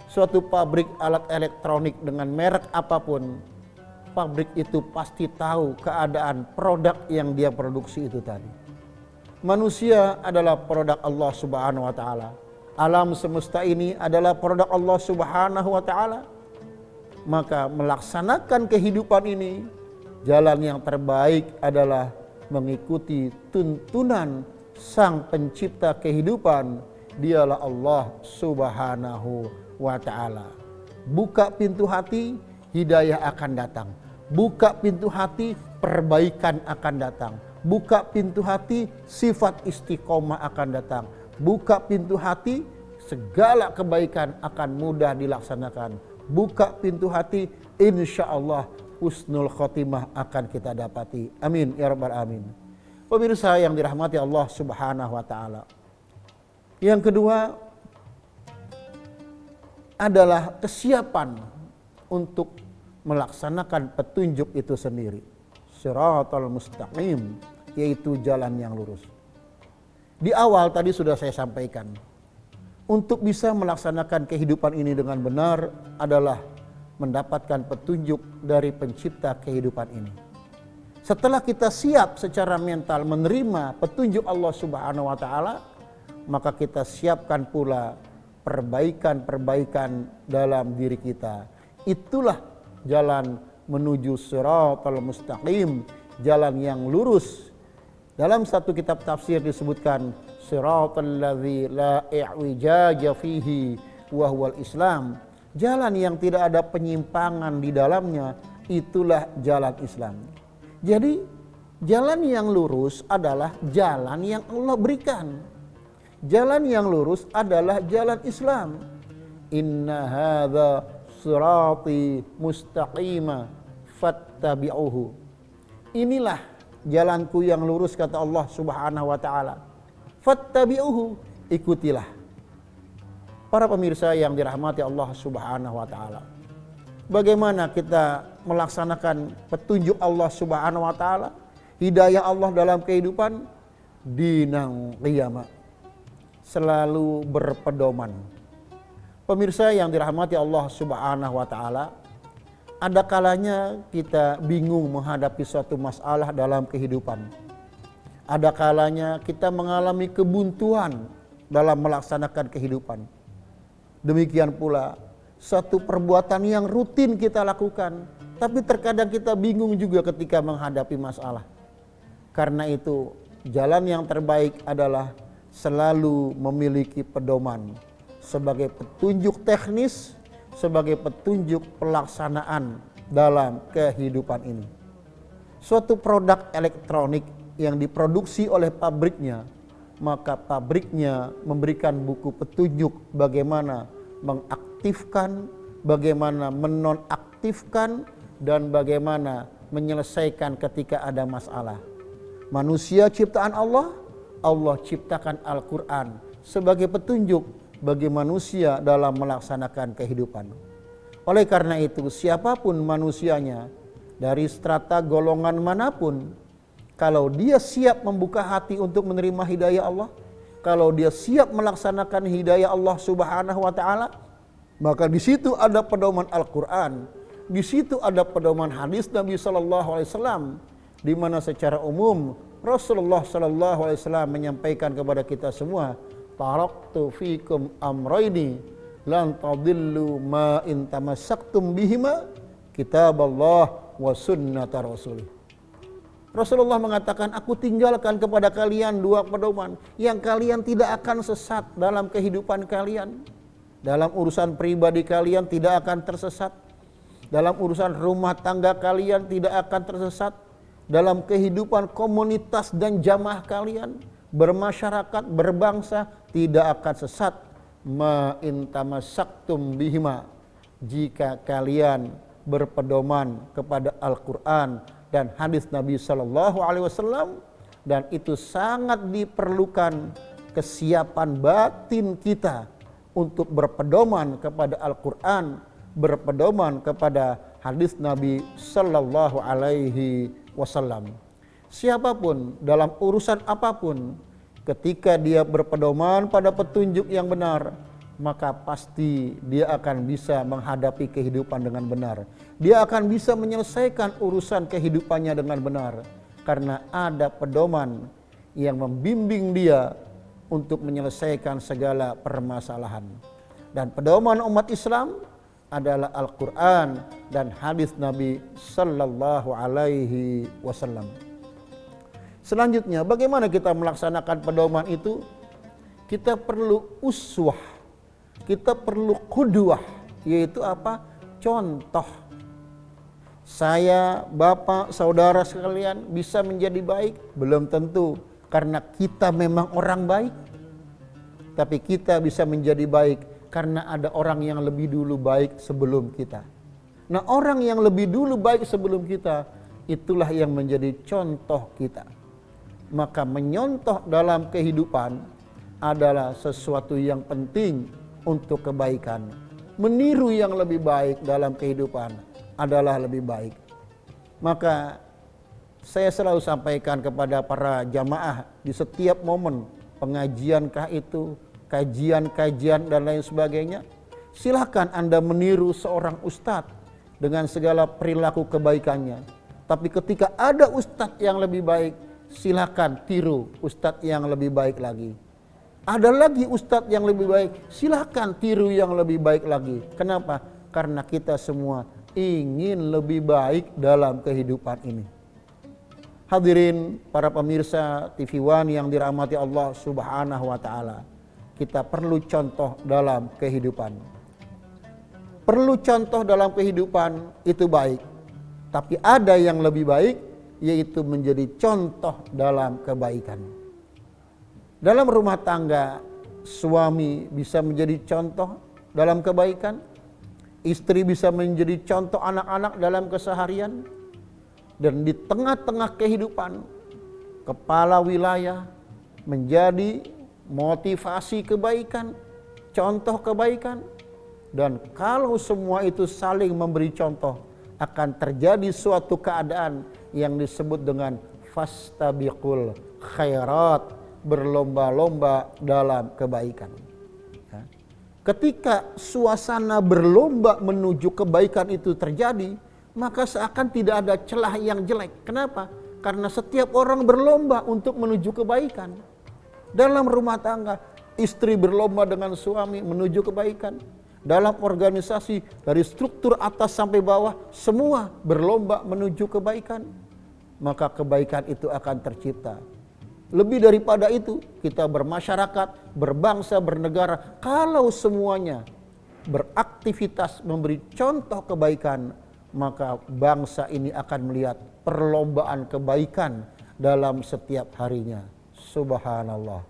Suatu pabrik alat elektronik dengan merek apapun, pabrik itu pasti tahu keadaan produk yang dia produksi itu tadi. Manusia adalah produk Allah Subhanahu wa taala. Alam semesta ini adalah produk Allah Subhanahu wa taala. Maka melaksanakan kehidupan ini, jalan yang terbaik adalah mengikuti tuntunan Sang Pencipta kehidupan, dialah Allah Subhanahu wa taala. Buka pintu hati, hidayah akan datang. Buka pintu hati, perbaikan akan datang. Buka pintu hati, sifat istiqomah akan datang. Buka pintu hati, segala kebaikan akan mudah dilaksanakan. Buka pintu hati, insya Allah husnul khotimah akan kita dapati. Amin ya rabbal alamin. Pemirsa yang dirahmati Allah Subhanahu wa taala. Yang kedua adalah kesiapan untuk melaksanakan petunjuk itu sendiri. Shiratal mustaqim, yaitu jalan yang lurus. Di awal tadi sudah saya sampaikan, untuk bisa melaksanakan kehidupan ini dengan benar adalah mendapatkan petunjuk dari Pencipta kehidupan ini. Setelah kita siap secara mental menerima petunjuk Allah Subhanahu wa taala, maka kita siapkan pula perbaikan-perbaikan dalam diri kita. Itulah jalan menuju shiratal mustaqim, jalan yang lurus. Dalam satu kitab tafsir disebutkan shiratal ladzi la i'wijaja fihi wa huwal Islam. Jalan yang tidak ada penyimpangan di dalamnya, itulah jalan Islam. Jadi jalan yang lurus adalah jalan yang Allah berikan. Jalan yang lurus adalah jalan Islam. Inna hadza sirati mustaqima fattabi'uhu. Inilah jalanku yang lurus, kata Allah Subhanahu wa taala. Fattabi'uhu, ikutilah. Para pemirsa yang dirahmati Allah Subhanahu wa taala. Bagaimana kita melaksanakan petunjuk Allah Subhanahu wa taala, hidayah Allah dalam kehidupan? Dinang qiyamah, selalu berpedoman. Pemirsa yang dirahmati Allah Subhanahu wa taala, ada kalanya kita bingung menghadapi suatu masalah dalam kehidupan. Ada kalanya kita mengalami kebuntuan dalam melaksanakan kehidupan. Demikian pula suatu perbuatan yang rutin kita lakukan, tapi terkadang kita bingung juga ketika menghadapi masalah. Karena itu, jalan yang terbaik adalah selalu memiliki pedoman sebagai petunjuk teknis, sebagai petunjuk pelaksanaan dalam kehidupan ini. Suatu produk elektronik yang diproduksi oleh pabriknya, maka pabriknya memberikan buku petunjuk bagaimana mengaktifkan, bagaimana menonaktifkan, dan bagaimana menyelesaikan ketika ada masalah. Manusia ciptaan Allah, Allah ciptakan Al-Quran sebagai petunjuk bagi manusia dalam melaksanakan kehidupan. Oleh karena itu, siapapun manusianya, dari strata golongan manapun, kalau dia siap membuka hati untuk menerima hidayah Allah, kalau dia siap melaksanakan hidayah Allah Subhanahu wa taala, maka di situ ada pedoman Al-Quran, di situ ada pedoman hadis Nabi sallallahu alaihi wasallam, di mana secara umum Rasulullah sallallahu alaihi wasallam menyampaikan kepada kita semua, taraktu fikum amrayni lan tadillu ma in tamassaktum bihima kitaballah wa sunnata rasulih. Rasulullah mengatakan, aku tinggalkan kepada kalian dua pedoman yang kalian tidak akan sesat dalam kehidupan kalian. Dalam urusan pribadi kalian tidak akan tersesat. Dalam urusan rumah tangga kalian tidak akan tersesat. Dalam kehidupan komunitas dan jamaah kalian, bermasyarakat, berbangsa, tidak akan sesat. Ma in tamassaktum bihima, jika kalian berpedoman kepada Al-Quran dan hadis Nabi sallallahu alaihi wasallam, dan itu sangat diperlukan kesiapan batin kita untuk berpedoman kepada Al-Quran, berpedoman kepada hadis Nabi sallallahu alaihi wasallam. Siapapun dalam urusan apapun, ketika dia berpedoman pada petunjuk yang benar, maka pasti dia akan bisa menghadapi kehidupan dengan benar. Dia akan bisa menyelesaikan urusan kehidupannya dengan benar. Karena ada pedoman yang membimbing dia untuk menyelesaikan segala permasalahan. Dan pedoman umat Islam adalah Al-Quran dan hadis Nabi Sallallahu Alaihi Wasallam. Selanjutnya, bagaimana kita melaksanakan pedoman itu? Kita perlu uswah, kita perlu qudwah, yaitu apa? Contoh. Saya, bapak, saudara sekalian bisa menjadi baik? Belum tentu, karena kita memang orang baik. Tapi kita bisa menjadi baik karena ada orang yang lebih dulu baik sebelum kita. Nah, orang yang lebih dulu baik sebelum kita, itulah yang menjadi contoh kita. Maka menyontoh dalam kehidupan adalah sesuatu yang penting untuk kebaikan. Meniru yang lebih baik dalam kehidupan adalah lebih baik. Maka saya selalu sampaikan kepada para jamaah di setiap momen pengajiankah itu, kajian-kajian dan lain sebagainya, silakan Anda meniru seorang ustadz dengan segala perilaku kebaikannya. Tapi ketika ada ustadz yang lebih baik, silakan tiru ustadz yang lebih baik lagi. Ada lagi ustadz yang lebih baik, silakan tiru yang lebih baik lagi. Kenapa? Karena kita semua ingin lebih baik dalam kehidupan ini. Hadirin para pemirsa TV One yang dirahmati Allah Subhanahu wa taala. Kita perlu contoh dalam kehidupan. Perlu contoh dalam kehidupan itu baik. Tapi ada yang lebih baik, yaitu menjadi contoh dalam kebaikan. Dalam rumah tangga, suami bisa menjadi contoh dalam kebaikan. Istri bisa menjadi contoh anak-anak dalam keseharian. Dan di tengah-tengah kehidupan, kepala wilayah menjadi motivasi kebaikan, contoh kebaikan. Dan kalau semua itu saling memberi contoh, akan terjadi suatu keadaan yang disebut dengan fastabiqul khairat, berlomba-lomba dalam kebaikan. Ketika suasana berlomba menuju kebaikan itu terjadi, maka seakan tidak ada celah yang jelek. Kenapa? Karena setiap orang berlomba untuk menuju kebaikan. Dalam rumah tangga, istri berlomba dengan suami menuju kebaikan. Dalam organisasi, dari struktur atas sampai bawah, semua berlomba menuju kebaikan. Maka kebaikan itu akan tercipta. Lebih daripada itu, kita bermasyarakat, berbangsa, bernegara, kalau semuanya beraktivitas memberi contoh kebaikan, maka bangsa ini akan melihat perlombaan kebaikan dalam setiap harinya. Subhanallah.